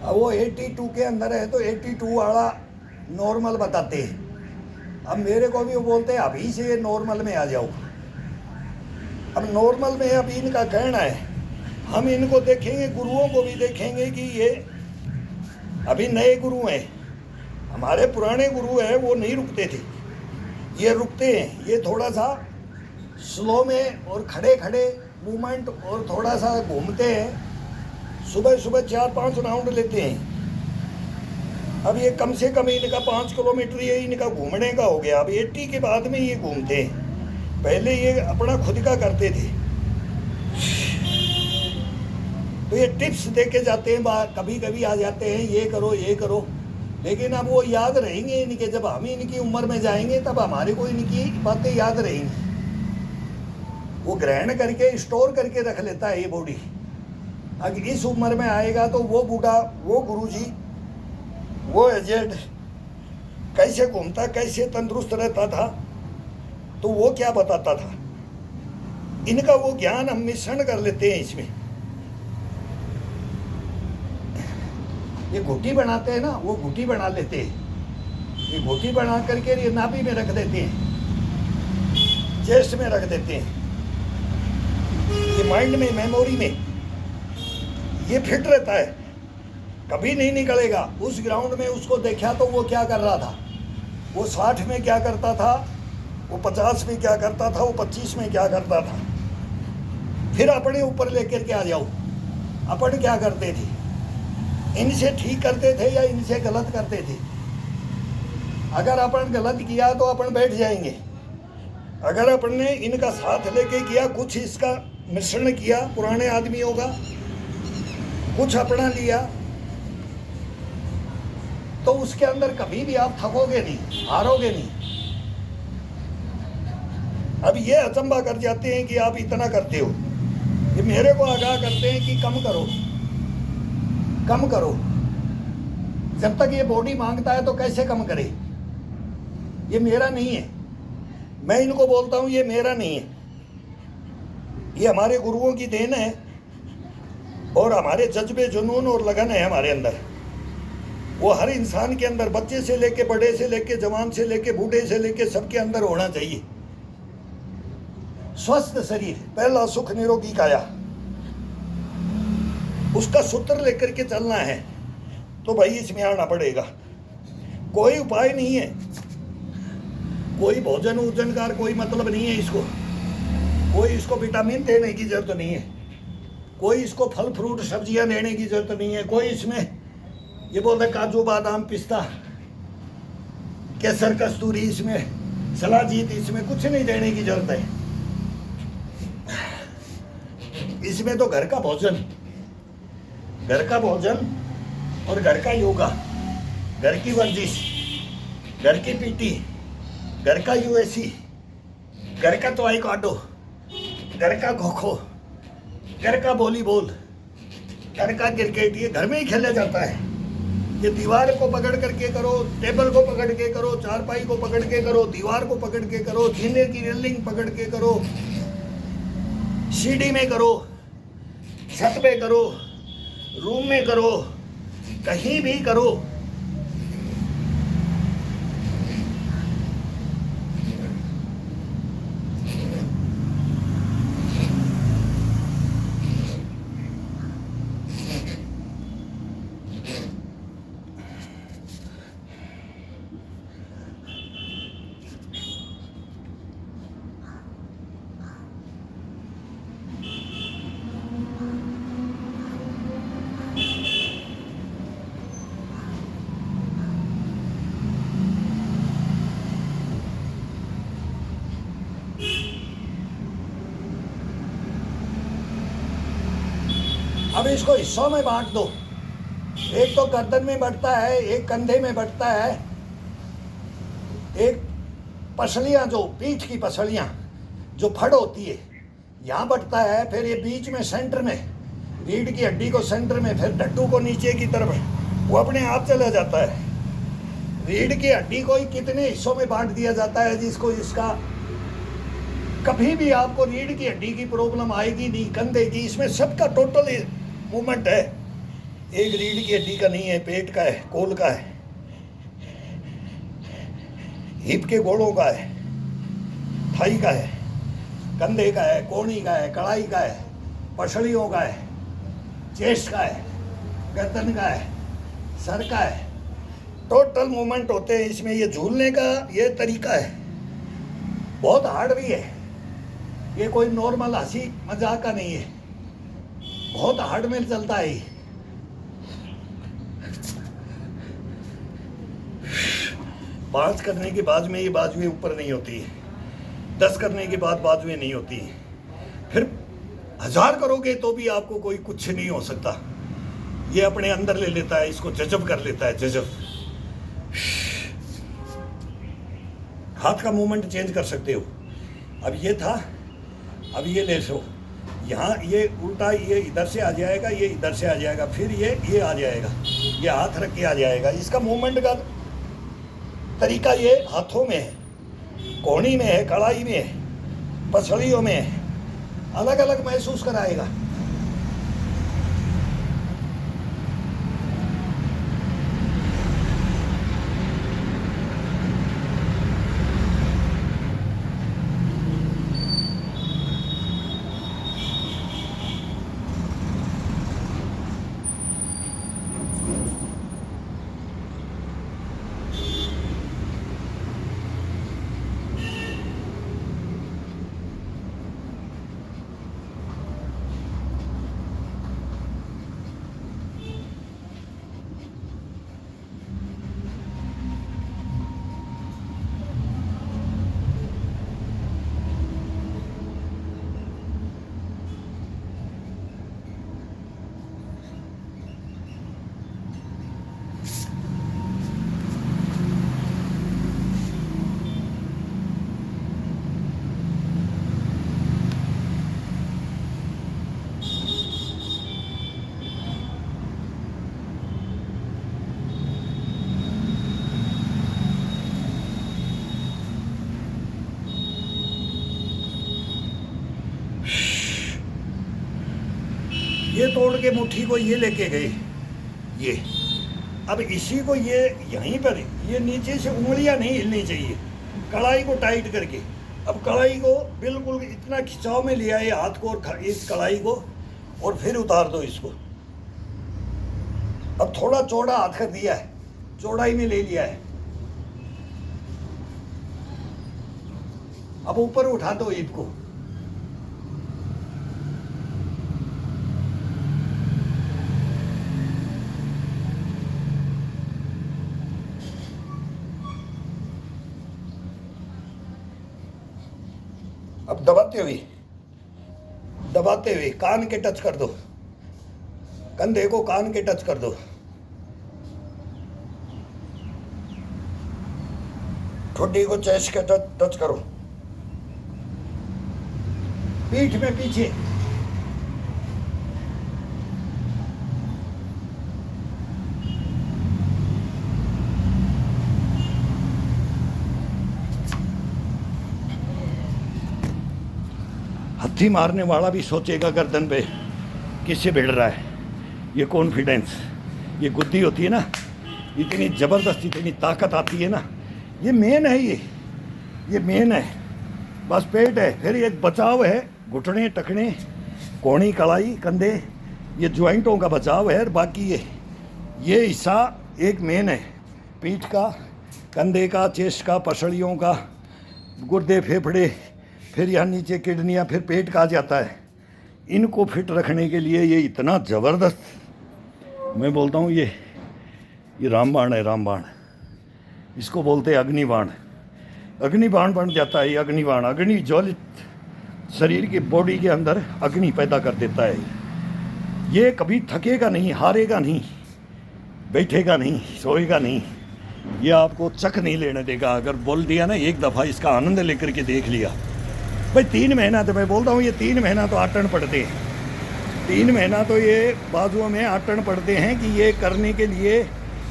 अब वो 82 के अंदर है तो 82 वाला नॉर्मल बताते हैं। अब मेरे को भी वो बोलते हैं अभी से ये नॉर्मल में आ जाओ। अब नॉर्मल में अब इनका कहना है, हम इनको देखेंगे, गुरुओं को भी देखेंगे कि ये अभी नए गुरु हैं। हमारे पुराने गुरु हैं वो नहीं रुकते थे, ये रुकते हैं। ये थोड़ा सा स्लो में और खड़े खड़े मूवमेंट और थोड़ा सा घूमते हैं। सुबह सुबह 4-5 राउंड लेते हैं। अब ये कम से कम इनका 5 किलोमीटर ये इनका घूमने का हो गया। अब 80 के बाद में ये घूमते हैं, पहले ये अपना खुद का करते थे। तो ये टिप्स दे के जाते हैं, कभी कभी आ जाते हैं ये करो ये करो, लेकिन अब वो याद रहेंगे इनके। जब हम इनकी उम्र में जाएंगे तब हमारे को इनकी बातें याद रहेंगी। वो ग्रहण करके स्टोर करके रख लेता है ये बॉडी। अगर इस उम्र में आएगा तो वो बूढ़ा, वो गुरुजी, वो एजेड कैसे घूमता, कैसे तंदुरुस्त रहता था, तो वो क्या बताता था। इनका वो ज्ञान हम मिश्रण कर लेते हैं इसमें। ये घुटी बनाते हैं ना, वो घुटी बना लेते हैं। ये घुटी बना करके ये नाभि में रख देते हैं, चेस्ट में रख देते हैं। ये माइंड में, मेमोरी में ये फिट रहता है, कभी नहीं निकलेगा। उस ग्राउंड में उसको देखा तो वो क्या कर रहा था, वो 60 में क्या करता था, वो 50 में क्या करता था, वो 25 में क्या करता था। फिर अपने ऊपर लेकर के आ जाओ, अपन क्या करते थे, इनसे ठीक करते थे या इनसे गलत करते थे। अगर अपन गलत किया तो अपन बैठ जाएंगे। अगर अपन ने इनका साथ लेके किया, कुछ इसका मिश्रण किया पुराने आदमियों का, कुछ अपना लिया, तो उसके अंदर कभी भी आप थकोगे नहीं, हारोगे नहीं। अब ये अचंबा कर जाते हैं कि आप इतना करते हो। ये मेरे को आगाह करते हैं कि कम करो, कम करो। जब तक ये बॉडी मांगता है तो कैसे कम करे। ये मेरा नहीं है, मैं इनको बोलता हूं ये मेरा नहीं है, ये हमारे गुरुओं की देन है और हमारे जज्बे, जुनून और लगन है हमारे अंदर। वो हर इंसान के अंदर, बच्चे से लेके बड़े से लेके जवान से लेके बूढ़े से लेके सबके अंदर होना चाहिए। स्वस्थ शरीर, पहला सुख निरोगी काया, उसका सूत्र लेकर के चलना है तो भाई इसमें आना पड़ेगा। कोई उपाय नहीं है, कोई भोजन वोजन का कोई मतलब नहीं है इसको, कोई इसको विटामिन देने की जरूरत नहीं है, कोई इसको फल फ्रूट सब्जियां देने की जरूरत नहीं है, कोई इसमें ये बोलते काजू बादाम पिस्ता केसर कस्तूरी, इसमें सलाजीत, इसमें कुछ नहीं देने की जरूरत है। इसमें तो घर का भोजन, घर का भोजन और घर का योगा, घर की वर्जिश, घर की पीटी, घर का यूएसी, घर का ताइक्वांडो, घर का खो खो, घर का वॉलीबॉल, घर का क्रिकेट, ये घर में ही खेला जाता है। ये दीवार को पकड़ करके करो, टेबल को पकड़ के करो, चारपाई को पकड़ के करो, दीवार को पकड़ के करो, जीने की रेलिंग पकड़ के करो, सीढ़ी में करो, छत पे करो, रूम में करो, कहीं भी करो। अब इसको हिस्सों में बांट दो। एक तो गर्दन में बढ़ता है, एक कंधे में बढ़ता है, एक पसलियां, जो पीठ की पसलियां जो फड़ होती है यहाँ बढ़ता है। फिर ये बीच में सेंटर में रीढ़ की हड्डी को सेंटर में, फिर डट्टू को नीचे की तरफ, वो अपने आप चला जाता है। रीढ़ की हड्डी को ही कितने हिस्सों में बांट दिया जाता है जिसको इसका कभी भी आपको रीढ़ की हड्डी की प्रॉब्लम आएगी नहीं, कंधे की, इसमें सबका टोटल मूवमेंट है। एक रीढ़ की हड्डी का नहीं है, पेट का है, कोल का है, हिप के गोड़ों का है, थाई का है, कंधे का है, कोहनी का है, कलाई का है, पसलियों का है, चेस्ट का है, गर्दन का है, सर का है। टोटल मूवमेंट होते हैं इसमें। ये झूलने का ये तरीका है, बहुत हार्ड भी है। ये कोई नॉर्मल हंसी मजाक का नहीं है, बहुत हार्ड में चलता है। 5 करने के बाद में ये बाजुएं ऊपर नहीं होती है, 10 करने के बाद बाजुएं नहीं होती है, फिर 1000 करोगे तो भी आपको कोई कुछ नहीं हो सकता। ये अपने अंदर ले लेता है, इसको जज़ब कर लेता है, जज़ब। हाथ का मूवमेंट चेंज कर सकते हो। अब ये था, अब ये ले लो, यहाँ ये उल्टा, ये इधर से आ जाएगा, ये इधर से आ जाएगा, फिर ये आ जाएगा, ये हाथ रख के आ जाएगा। इसका मूवमेंट का तरीका ये हाथों में है, कोहनी में है, कलाई में है, पसलियों में है, अलग अलग महसूस कराएगा। ये तोड़ के मुट्ठी को ये लेके गए, ये अब इसी को ये यहीं पर, ये नीचे से उंगलियां नहीं हिलनी चाहिए, कलाई को टाइट करके। अब कलाई को बिल्कुल इतना खिंचाव में लिया है हाथ को और इस कलाई को, और फिर उतार दो इसको। अब थोड़ा चौड़ा हाथ कर दिया है, चौड़ाई में ले लिया है। अब ऊपर उठा दो ईद को, अब दबाते हुए कान के टच कर दो, कंधे को कान के टच कर दो, ठोडी को चेस्ट के टच करो, पीठ में पीछे, हत्थी मारने वाला भी सोचेगा गर्दन पे किससे भिड़ रहा है। ये कॉन्फिडेंस, ये गुद्दी होती है ना, इतनी ज़बरदस्त, इतनी ताकत आती है ना, ये मेन है। ये मेन है। बस पेट है, फिर एक बचाव है, घुटने, टखने, कोहनी, कलाई, कंधे, ये ज्वाइंटों का बचाव है। और बाकी ये हिस्सा एक मेन है, पीठ का, कंधे का, चेस्ट का, पसलियों का, गुर्दे, फेफड़े, फिर यहाँ नीचे किडनियाँ, फिर पेट का आ जाता है। इनको फिट रखने के लिए ये इतना ज़बरदस्त, मैं बोलता हूँ ये रामबाण है, रामबाण। इसको बोलते हैं अग्निबाण। अग्निबाण बन जाता है ये अग्निबाण। अग्नि ज्वलित शरीर की बॉडी के अंदर अग्नि पैदा कर देता है। ये कभी थकेगा नहीं, हारेगा नहीं, बैठेगा नहीं, सोएगा नहीं, ये आपको चख नहीं लेने देगा। अगर बोल दिया ना एक दफ़ा, इसका आनंद लेकर के देख लिया भाई, 3 महीना तो मैं बोलता हूँ, ये 3 महीना तो आटन पड़ते हैं। 3 महीना तो ये बाजुओं में आटन पड़ते हैं कि ये करने के लिए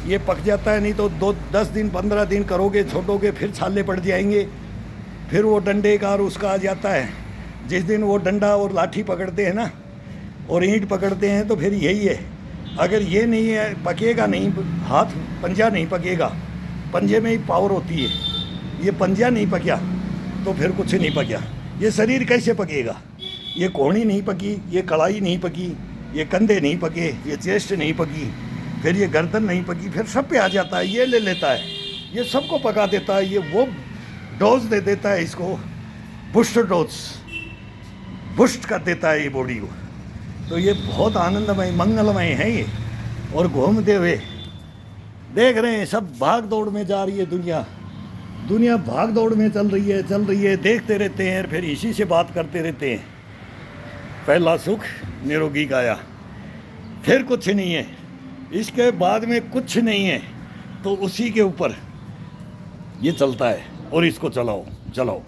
ये पक जाता है। नहीं तो 10 दिन 15 दिन करोगे, छोड़ोगे, फिर छाले पड़ जाएंगे, फिर वो डंडे का और उसका आ जाता है। जिस दिन वो डंडा और लाठी पकड़ते हैं ना, और ईंट पकड़ते हैं, तो फिर यही है, अगर ये नहीं है, पकेगा नहीं, हाथ पंजा नहीं पकेगा, पंजे में ही पावर होती है, ये पंजा नहीं पकिया तो फिर कुछ नहीं पकिया। ये शरीर कैसे पकेगा? ये कोहनी नहीं पकी, ये कलाई नहीं पकी, ये कंधे नहीं पके, ये चेस्ट नहीं पकी, फिर ये गर्दन नहीं पकी, फिर सब पे आ जाता है, ये ले लेता है, ये सबको पका देता है, ये वो डोज दे देता है, इसको बूस्टर डोज बूस्ट कर देता है ये बॉडी को। तो ये बहुत आनंदमय मंगलमय है ये। और घूमते हुए देख रहे हैं, सब भाग दौड़ में जा रही है दुनिया, दुनिया भाग दौड़ में चल रही है, देखते रहते हैं, फिर इसी से बात करते रहते हैं। पहला सुख निरोगी काया, फिर कुछ नहीं है, इसके बाद में कुछ नहीं है, तो उसी के ऊपर ये चलता है और इसको चलाओ चलाओ।